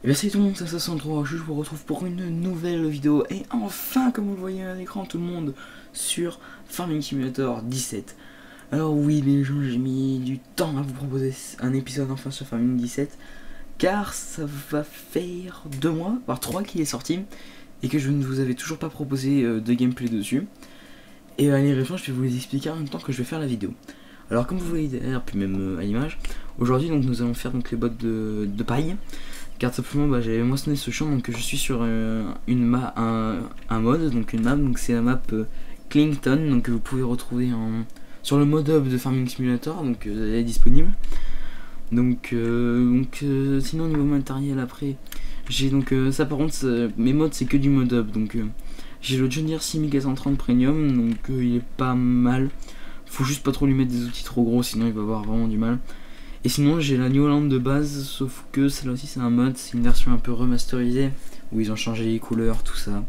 Et bien salut tout le monde, c'est Sandro, je vous retrouve pour une nouvelle vidéo. Et enfin, comme vous le voyez à l'écran, tout le monde sur Farming Simulator 17. Alors oui les gens, j'ai mis du temps à vous proposer un épisode enfin sur Farming 17, car ça va faire 2 mois, voire 3 qu'il est sorti, et que je ne vous avais toujours pas proposé de gameplay dessus. Et les raisons, je vais vous les expliquer en même temps que je vais faire la vidéo. Alors comme vous voyez derrière, puis même à l'image, aujourd'hui donc nous allons faire donc les bottes de paille. Car simplement j'avais moissonné ce champ, donc je suis sur un mode, donc une map, donc c'est la map Clinton, donc que vous pouvez retrouver sur le mode hub de Farming Simulator, donc elle est disponible. Donc sinon niveau matériel après, j'ai donc ça par contre, mes modes c'est que du mode hub, donc j'ai le John Deere 6430 Premium, donc il est pas mal, faut juste pas trop lui mettre des outils trop gros sinon il va avoir vraiment du mal. Et sinon j'ai la New Holland de base, sauf que celle-là aussi c'est un mode, c'est une version un peu remasterisée, où ils ont changé les couleurs, tout ça.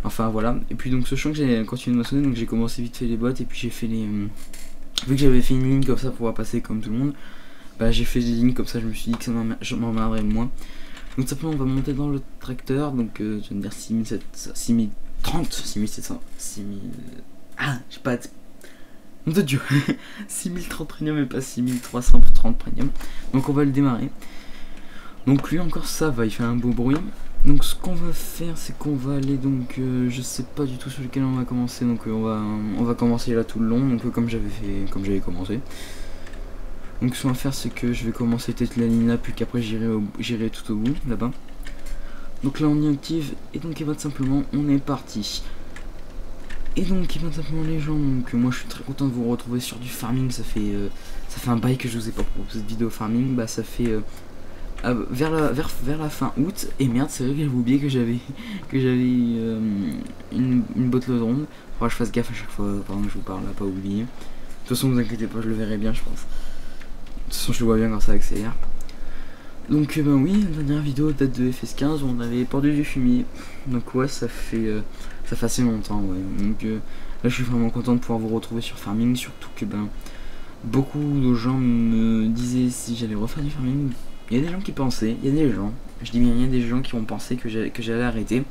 Enfin voilà, et puis donc ce champ que j'ai continué de maçonner, donc j'ai commencé vite fait les bottes, et puis j'ai fait les... vu que j'avais fait une ligne comme ça pour pouvoir passer comme tout le monde, bah j'ai fait des lignes comme ça, je me suis dit que ça m'emmerderait moins. Donc simplement on va monter dans le tracteur, donc je vais me dire 6030, 6700, 6000... Ah, j'ai pas... Nom de Dieu. 6030 premium et pas 6330 premium. Donc on va le démarrer. Donc lui encore ça va, il fait un beau bruit. Donc ce qu'on va faire c'est qu'on va aller donc je sais pas du tout sur lequel on va commencer. Donc on va commencer là tout le long, donc comme j'avais commencé. Donc ce qu'on va faire c'est que je vais commencer peut-être la ligne là, puis qu'après j'irai tout au bout là-bas. Donc là on y active et donc il va tout simplement on est parti. Et donc il va simplement les gens, donc moi je suis très content de vous retrouver sur du farming, ça fait un bail que je vous ai pas proposé de vidéo farming, bah ça fait vers la fin août, et merde c'est vrai que j'avais oublié que j'avais une botte ronde, faudra que je fasse gaffe à chaque fois pendant que je vous parle, là pas oublier. De toute façon vous inquiétez pas, je le verrai bien je pense. De toute façon je le vois bien quand ça accélère. Donc ben oui, la dernière vidéo date de FS15 où on avait pendu du fumier, donc ouais ça fait assez longtemps, ouais. Donc là je suis vraiment content de pouvoir vous retrouver sur farming, surtout que ben beaucoup de gens me disaient si j'allais refaire du farming. Il y a des gens qui pensaient, il y a des gens, je dis bien il y a des gens qui ont pensé que j'allais arrêter,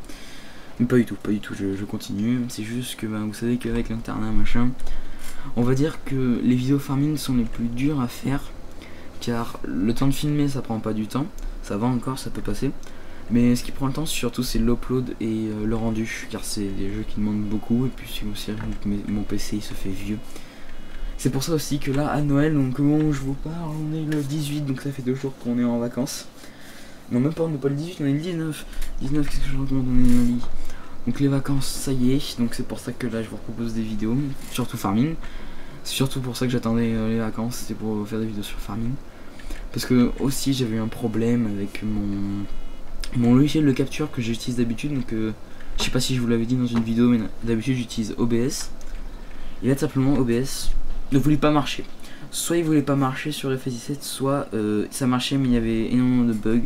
mais pas du tout, je continue. C'est juste que ben, vous savez qu'avec l'internat machin, on va dire que les vidéos farming sont les plus dures à faire, car le temps de filmer ça prend pas du temps, ça va encore, ça peut passer. Mais ce qui prend le temps surtout c'est l'upload et le rendu, car c'est des jeux qui demandent beaucoup, et puis c'est aussi mon PC il se fait vieux. C'est pour ça aussi que là à Noël, donc au moment où je vous parle, on est le 18, donc ça fait 2 jours qu'on est en vacances. Non même pas, on n'est pas le 18, on est le 19. 19, qu'est-ce que je recommande, on est le lit. Donc les vacances ça y est, donc c'est pour ça que là je vous propose des vidéos, surtout farming. C'est surtout pour ça que j'attendais les vacances, c'était pour faire des vidéos sur farming. Parce que aussi j'avais eu un problème avec mon logiciel de capture que j'utilise d'habitude, donc je sais pas si je vous l'avais dit dans une vidéo, mais d'habitude j'utilise OBS. Et là tout simplement OBS ne voulait pas marcher. Soit il voulait pas marcher sur FS17, soit ça marchait mais il y avait énormément de bugs.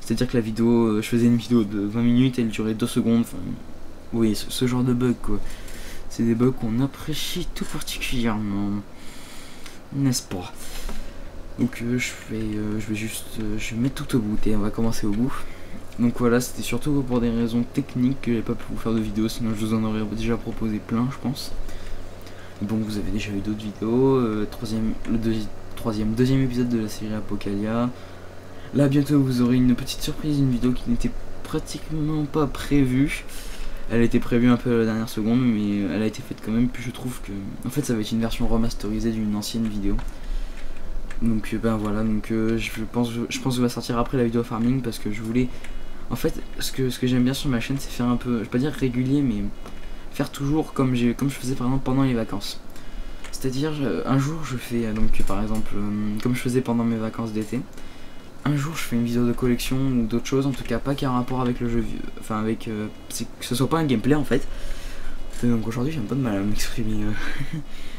C'est à dire que la vidéo, je faisais une vidéo de 20 minutes et elle durait 2 secondes. Enfin, oui, ce genre de bug quoi. C'est des bugs qu'on apprécie tout particulièrement, n'est-ce pas? Donc je vais mettre tout au bout et on va commencer au bout. Donc voilà, c'était surtout pour des raisons techniques que j'avais pas pu vous faire de vidéo, sinon je vous en aurais déjà proposé plein je pense. Bon, vous avez déjà eu d'autres vidéos, deuxième épisode de la série Apocalia. Là bientôt vous aurez une petite surprise, une vidéo qui n'était pratiquement pas prévue. Elle a été prévue un peu à la dernière seconde, mais elle a été faite quand même, puis je trouve que en fait ça va être une version remasterisée d'une ancienne vidéo. Donc ben voilà, donc je pense que va sortir après la vidéo farming, parce que je voulais en fait ce que j'aime bien sur ma chaîne c'est faire un peu, je vais pas dire régulier, mais faire toujours comme je faisais par exemple pendant les vacances. C'est-à-dire un jour je fais donc par exemple comme je faisais pendant mes vacances d'été, un jour je fais une vidéo de collection ou d'autres choses, en tout cas pas qui a un rapport avec le jeu, enfin avec que ce soit pas un gameplay en fait. Donc aujourd'hui j'ai un peu de mal à m'exprimer.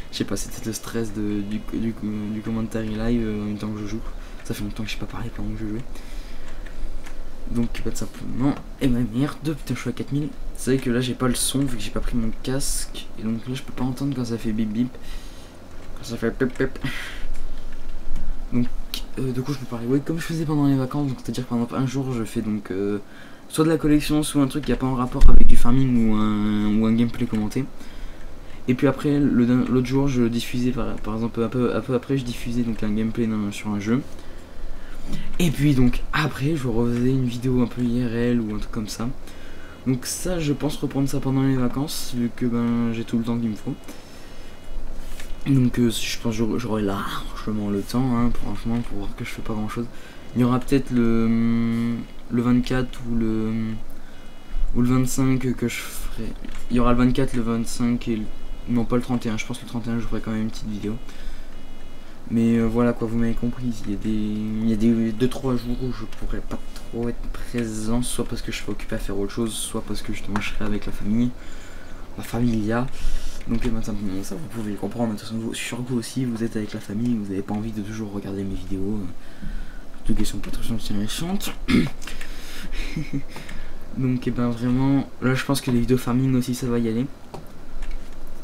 Je sais pas, c'est peut-être le stress du commentary live en même temps que je joue. Ça fait longtemps que je sais pas parlé pendant que je jouais. Donc pas de simplement. Et ma merde, putain je suis à 4000. C'est vrai que là j'ai pas le son vu que j'ai pas pris mon casque. Et donc là je peux pas entendre quand ça fait bip bip. Quand ça fait pep pep. Donc de quoi je peux parler? Ouais, comme je faisais pendant les vacances, donc c'est-à-dire que pendant un jour je fais donc soit de la collection, soit un truc qui a pas en rapport avec du farming ou un gameplay commenté. Et puis après, l'autre jour, je diffusais, par exemple, un peu après, je diffusais donc un gameplay sur un jeu. Et puis donc après, je refaisais une vidéo un peu IRL ou un truc comme ça. Donc ça, je pense reprendre ça pendant les vacances, vu que ben j'ai tout le temps qu'il me faut. Donc je pense que j'aurai largement le temps, hein, franchement, pour voir que je fais pas grand chose. Il y aura peut-être le 24 ou le 25 que je ferai. Il y aura le 24, le 25 et non, pas le 31, je pense que le 31 je ferai quand même une petite vidéo. Mais voilà quoi, vous m'avez compris, il y a des 2-3 jours où je pourrais pas trop être présent, soit parce que je serai occupé à faire autre chose, soit parce que justement je serai avec la famille, la familia. Donc simplement ça, vous pouvez le comprendre, de toute façon, sur vous aussi, vous êtes avec la famille, vous n'avez pas envie de toujours regarder mes vidéos, surtout qu'elles sont pas trop intéressantes. Donc et ben vraiment, là je pense que les vidéos farming aussi ça va y aller.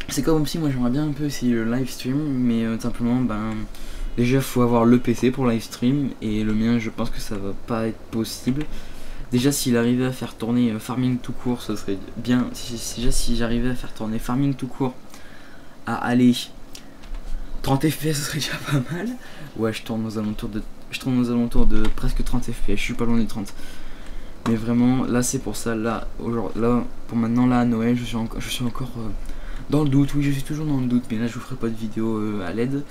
C'est comme si moi j'aimerais bien un peu aussi le live stream, mais simplement ben déjà faut avoir le PC pour live stream et le mien je pense que ça va pas être possible. Déjà s'il arrivait à faire tourner farming tout court, ça serait bien. Déjà si j'arrivais à faire tourner farming tout court à aller 30 fps, ce serait déjà pas mal. Ouais, je tourne aux alentours de presque 30 fps, je suis pas loin des 30. Mais vraiment là c'est pour ça, là pour maintenant là à Noël je suis encore dans le doute. Oui, je suis toujours dans le doute, mais là je vous ferai pas de vidéo à l'aide.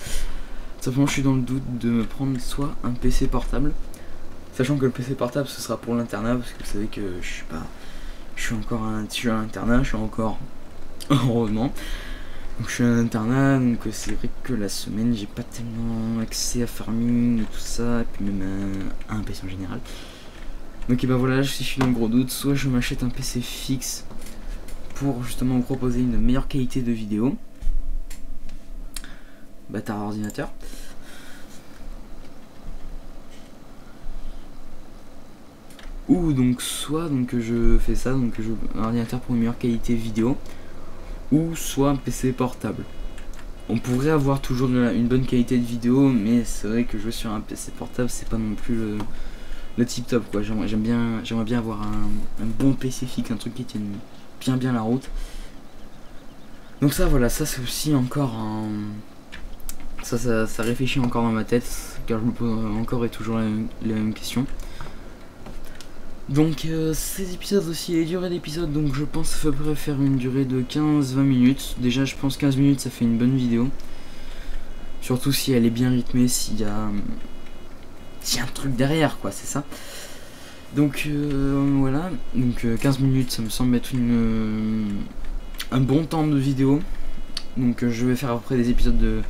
Simplement je suis dans le doute de me prendre soit un PC portable, sachant que le PC portable ce sera pour l'internat, parce que vous savez que je suis encore à l'internat, je suis encore heureusement. Donc je suis à l'internat, donc c'est vrai que la semaine j'ai pas tellement accès à farming et tout ça, et puis même à un PC en général. Donc et ben voilà, si je suis dans le gros doute, soit je m'achète un PC fixe pour justement vous proposer une meilleure qualité de vidéo. Bâtard ordinateur. Ou donc soit donc je fais ça, donc un ordinateur pour une meilleure qualité vidéo, ou soit un PC portable. On pourrait avoir toujours une bonne qualité de vidéo, mais c'est vrai que jouer sur un PC portable c'est pas non plus le tip top quoi. J'aimerais bien avoir un bon PC fixe, un truc qui tienne bien la route. Donc ça voilà, ça c'est aussi encore un... Ça réfléchit encore dans ma tête, car je me pose encore et toujours les mêmes questions. Donc ces épisodes aussi, les durées d'épisodes, donc je pense qu'il faudrait faire une durée de 15-20 minutes. Déjà je pense 15 minutes ça fait une bonne vidéo. Surtout si elle est bien rythmée, s'il y a un truc derrière quoi, c'est ça. Donc voilà, donc 15 minutes ça me semble être un bon temps de vidéo. Donc je vais faire à peu près des épisodes de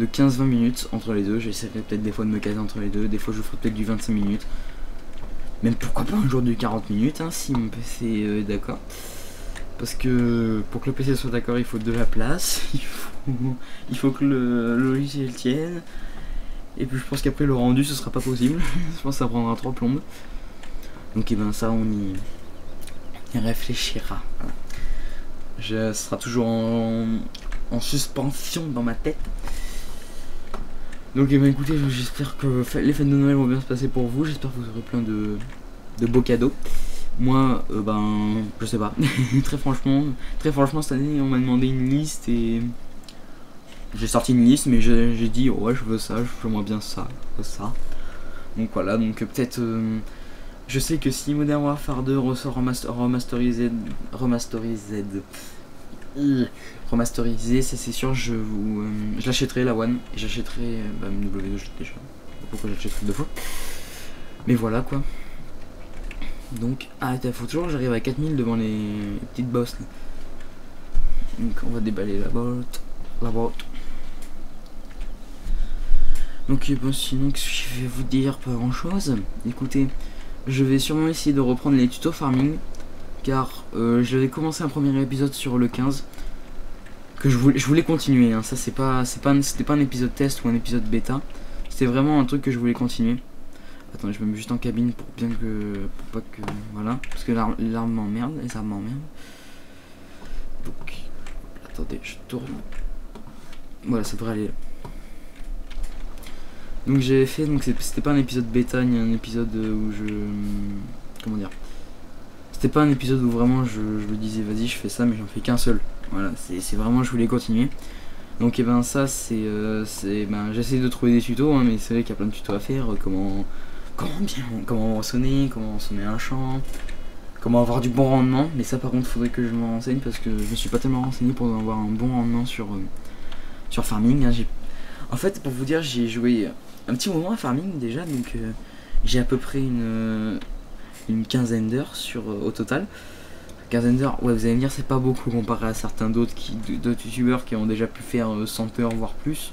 15-20 minutes entre les deux. J'essaierai peut-être des fois de me caser entre les deux, des fois je ferai peut-être du 25 minutes. Même pourquoi pas un jour de 40 minutes hein, si mon PC est d'accord. Parce que pour que le PC soit d'accord il faut de la place, il faut que le logiciel tienne. Et puis je pense qu'après le rendu ce sera pas possible. Je pense que ça prendra 3 plombes. Donc et ben ça on y réfléchira. Voilà. Ce sera toujours en suspension dans ma tête. Donc eh ben, écoutez, j'espère que les fêtes de Noël vont bien se passer pour vous. J'espère que vous aurez plein de beaux cadeaux. Moi, ben, je sais pas. très franchement, cette année, on m'a demandé une liste et j'ai sorti une liste, mais j'ai dit ouais, je veux ça, j'aimerais bien ça, je veux ça. Donc voilà, donc peut-être. Je sais que si Modern Warfare 2 ressort remasterisé, ça c'est sûr, je l'achèterai la One, et j'achèterai une W2 déjà. Pourquoi j'achèterai 2 fois. Mais voilà quoi. Donc, faut toujours que j'arrive à 4000 devant les petites bosses. Donc on va déballer la botte. Donc bon, sinon je vais vous dire pas grand chose. Écoutez, je vais sûrement essayer de reprendre les tutos farming, car j'avais commencé un premier épisode sur le 15 que je voulais continuer hein. Ça c'était pas un épisode test ou un épisode bêta, c'était vraiment un truc que je voulais continuer. Attendez, je me mets juste en cabine pour pas que voilà, parce que l'arme m'emmerde, les armes m'emmerdent. Donc attendez, je tourne. Voilà, ça devrait aller. Donc j'avais fait, donc c'était pas un épisode bêta ni un épisode où je... Comment dire, c'était pas un épisode où vraiment je me disais vas-y je fais ça, mais j'en fais qu'un seul. Voilà, c'est vraiment je voulais continuer. Donc et ben ça c'est ben j'essaie de trouver des tutos, hein, mais c'est vrai qu'il y a plein de tutos à faire, comment sonner un chant, comment avoir du bon rendement. Mais ça par contre faudrait que je me renseigne parce que je me suis pas tellement renseigné pour avoir un bon rendement sur Farming, hein. En fait pour vous dire j'ai joué un petit moment à Farming déjà, donc j'ai à peu près une quinzaine d'heures au total. Quinzaine d'heures, ouais, vous allez me dire c'est pas beaucoup comparé à certains d'autres youtubeurs qui ont déjà pu faire 100 heures voire plus,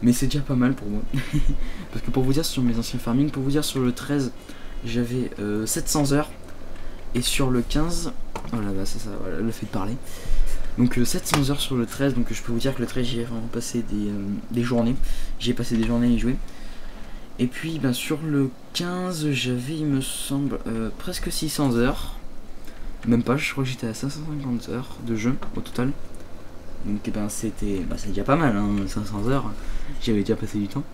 mais c'est déjà pas mal pour moi. Parce que pour vous dire sur mes anciens Farming, pour vous dire sur le 13 j'avais 700 heures, et sur le 15, voilà bah c'est ça, voilà, le fait de parler. Donc 700 heures sur le 13, donc je peux vous dire que le 13 j'y ai vraiment passé des journées, j'y ai passé des journées à y jouer. Et puis ben, sur le 15 j'avais il me semble presque 600 heures, même pas, je crois que j'étais à 550 heures de jeu au total. Donc et ben c'est déjà pas mal, hein, 500 heures, j'avais déjà passé du temps.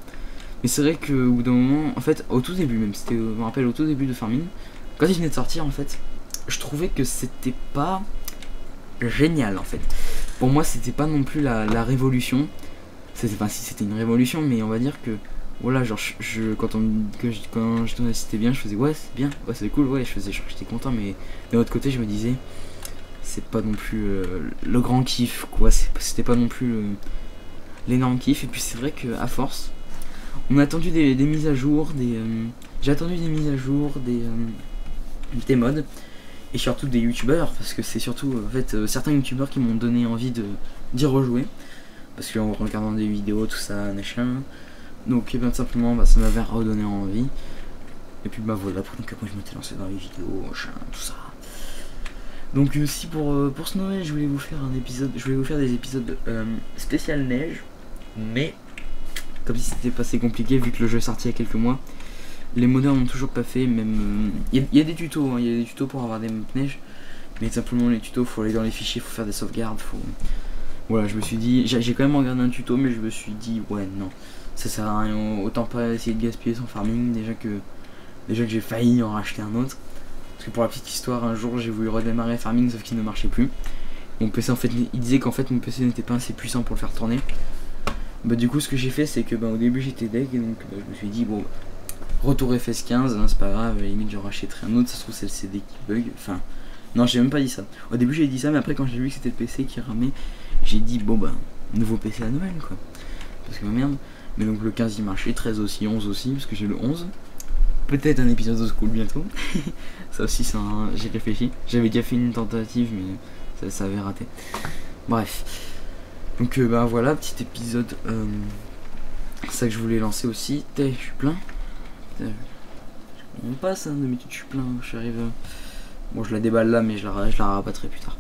Mais c'est vrai qu'au bout d'un moment, en fait au tout début même, je me rappelle au tout début de Farming, quand il venait de sortir en fait, je trouvais que c'était pas génial en fait. Pour moi c'était pas non plus la révolution, enfin si c'était une révolution, mais on va dire que voilà, genre quand c'était bien, je faisais ouais c'est bien, ouais c'est cool, ouais j'étais content, mais d'un autre côté je me disais c'est pas non plus le grand kiff quoi, c'était pas non plus l'énorme kiff. Et puis c'est vrai que à force on a attendu des mises à jour, j'ai attendu des mises à jour, des mods, et surtout des youtubeurs, parce que c'est surtout en fait certains youtubeurs qui m'ont donné envie d'y rejouer, parce qu'en regardant des vidéos tout ça machin. Donc et bien simplement bah, ça m'avait redonné envie. Et puis bah voilà, donc après je m'étais lancé dans les vidéos, machin, tout ça. Donc aussi pour ce Noël je voulais vous faire des épisodes spécial neige. Mais comme si c'était pas assez compliqué vu que le jeu est sorti il y a quelques mois. Les modeurs n'ont toujours pas fait, même il y a des tutos, hein, il y a des tutos pour avoir des maps neige. Mais simplement les tutos, faut aller dans les fichiers, faut faire des sauvegardes, voilà, je me suis dit, j'ai quand même regardé un tuto, mais je me suis dit ouais non, ça sert à rien, autant pas essayer de gaspiller son Farming, déjà que j'ai failli en racheter un autre. Parce que pour la petite histoire, un jour j'ai voulu redémarrer Farming sauf qu'il ne marchait plus. Mon PC en fait, il disait qu'en fait mon PC n'était pas assez puissant pour le faire tourner. Bah du coup ce que j'ai fait c'est que bah, au début j'étais deg, et donc bah, je me suis dit bon retour FS15, hein, c'est pas grave, limite je rachèterai un autre, ça se trouve c'est le CD qui bug, enfin non j'ai même pas dit ça. Au début j'ai dit ça, mais après quand j'ai vu que c'était le PC qui ramait, j'ai dit bon bah nouveau PC à Noël quoi, parce que bah, merde. Mais donc le 15 il marchait, 13 aussi, 11 aussi, parce que j'ai le 11. Peut-être un épisode de School bientôt. Ça aussi c'est j'ai réfléchi, j'avais déjà fait une tentative mais ça avait raté. Bref, donc bah voilà, petit épisode, ça que je voulais lancer aussi. Je suis plein, on passe, hein, d'habitude je suis plein, j'arrive bon je la déballe là mais je la rabattrai plus tard.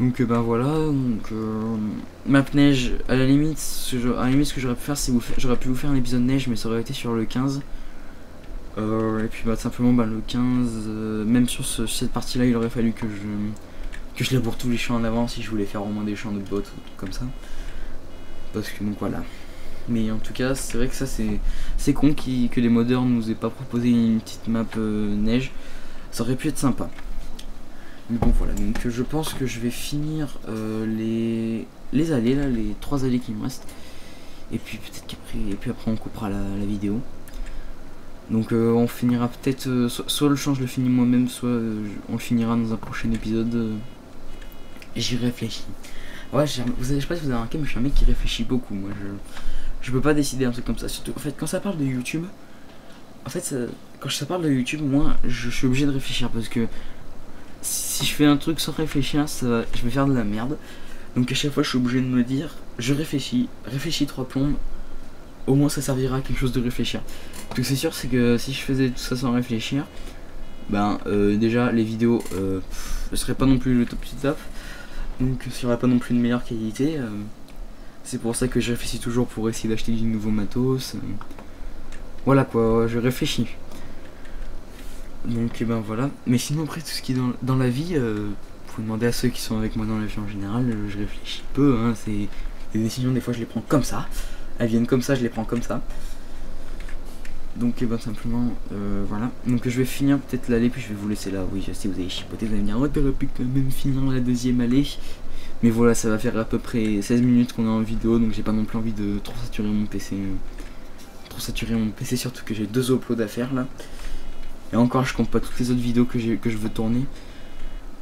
Donc ben voilà, donc map neige, à la limite ce que j'aurais pu faire c'est j'aurais pu vous faire un épisode neige, mais ça aurait été sur le 15. Et puis bah simplement bah, le 15, même sur cette partie là il aurait fallu que je laboure tous les champs en avant si je voulais faire au moins des champs de bottes ou comme ça. Parce que donc voilà. Mais en tout cas c'est vrai que ça c'est con que les modeurs nous aient pas proposé une petite map neige, ça aurait pu être sympa. Mais bon voilà, donc je pense que je vais finir les allées là, les 3 allées qui me restent. Et puis peut-être qu'après on coupera la vidéo. Donc on finira peut-être, soit le champ je le finis moi-même, soit on le finira dans un prochain épisode. J'y réfléchis. Ouais, je sais pas si vous avez remarqué, mais je suis un mec qui réfléchit beaucoup. Moi je peux pas décider un truc comme ça. Surtout en fait quand ça parle de YouTube, en fait quand ça parle de YouTube, moi je suis obligé de réfléchir, parce que si je fais un truc sans réfléchir, je vais faire de la merde. Donc à chaque fois je suis obligé de me dire, je réfléchis 3 plombes, au moins ça servira à quelque chose de réfléchir. Donc c'est sûr, c'est que si je faisais tout ça sans réfléchir, ben déjà les vidéos ne seraient pas non plus le top du top, donc il n'y aurait pas non plus une meilleure qualité. C'est pour ça que je réfléchis toujours pour essayer d'acheter du nouveau matos. Voilà quoi, je réfléchis. Donc ben voilà, mais sinon après tout ce qui est dans la vie, vous pouvez demander à ceux qui sont avec moi dans la vie en général, je réfléchis peu, hein, c'est des décisions, des fois je les prends comme ça, elles viennent comme ça, je les prends comme ça. Donc ben, simplement voilà. Donc je vais finir peut-être l'allée, puis je vais vous laisser là. Oui, je sais, vous avez chipoté, vous allez me dire oh, t'aurais pu quand même finir la deuxième allée. Mais voilà, ça va faire à peu près 16 minutes qu'on est en vidéo, donc j'ai pas non plus envie de trop saturer mon PC. Surtout que j'ai 2 uploads à faire là. Et encore, je compte pas toutes les autres vidéos que je veux tourner.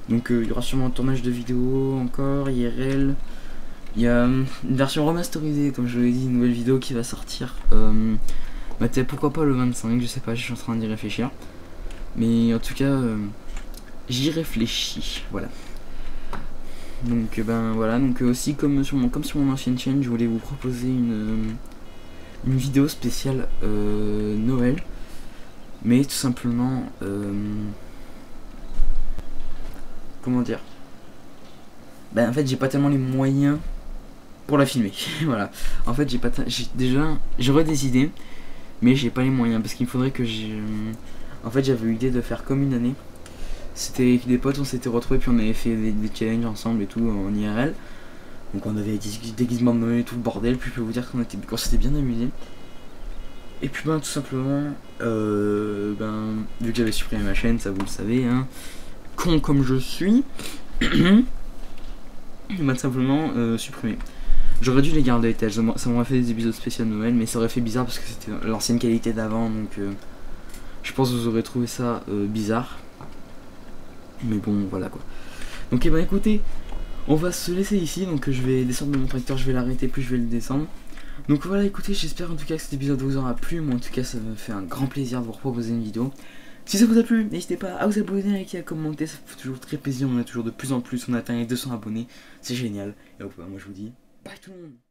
Donc il y aura sûrement un tournage de vidéos encore, IRL. Il y a une version remasterisée, comme je vous l'ai dit, une nouvelle vidéo qui va sortir. Bah pourquoi pas le 25, je sais pas, je suis en train d'y réfléchir. Mais en tout cas, j'y réfléchis, voilà. Donc ben voilà, donc aussi comme sur mon ancienne chaîne, je voulais vous proposer une vidéo spéciale Noël. Mais tout simplement, comment dire, ben en fait j'ai pas tellement les moyens pour la filmer. Voilà, en fait j'aurais des idées, mais j'ai pas les moyens, parce qu'il me faudrait que en fait j'avais eu l'idée de faire comme une année. C'était avec des potes, on s'était retrouvés, puis on avait fait des challenges ensemble et tout en IRL. Donc on avait des déguisements de Noël et tout le bordel, puis je peux vous dire qu'on s'était bien amusé. Et puis ben tout simplement, ben vu que j'avais supprimé ma chaîne, ça vous le savez, hein, con comme je suis, ben tout simplement supprimé. J'aurais dû les garder, ça m'aurait fait des épisodes spéciaux de Noël, mais ça aurait fait bizarre parce que c'était l'ancienne qualité d'avant, donc je pense que vous aurez trouvé ça bizarre. Mais bon, voilà quoi. Donc, ben écoutez, on va se laisser ici. Donc, je vais descendre de mon tracteur, je vais l'arrêter, puis je vais le descendre. Donc, voilà, écoutez, j'espère en tout cas que cet épisode vous aura plu. Moi, en tout cas, ça me fait un grand plaisir de vous proposer une vidéo. Si ça vous a plu, n'hésitez pas à vous abonner, à liker, à commenter. Ça fait toujours très plaisir. On a toujours de plus en plus. On atteint les 200 abonnés. C'est génial. Et donc, moi, je vous dis bye tout le monde.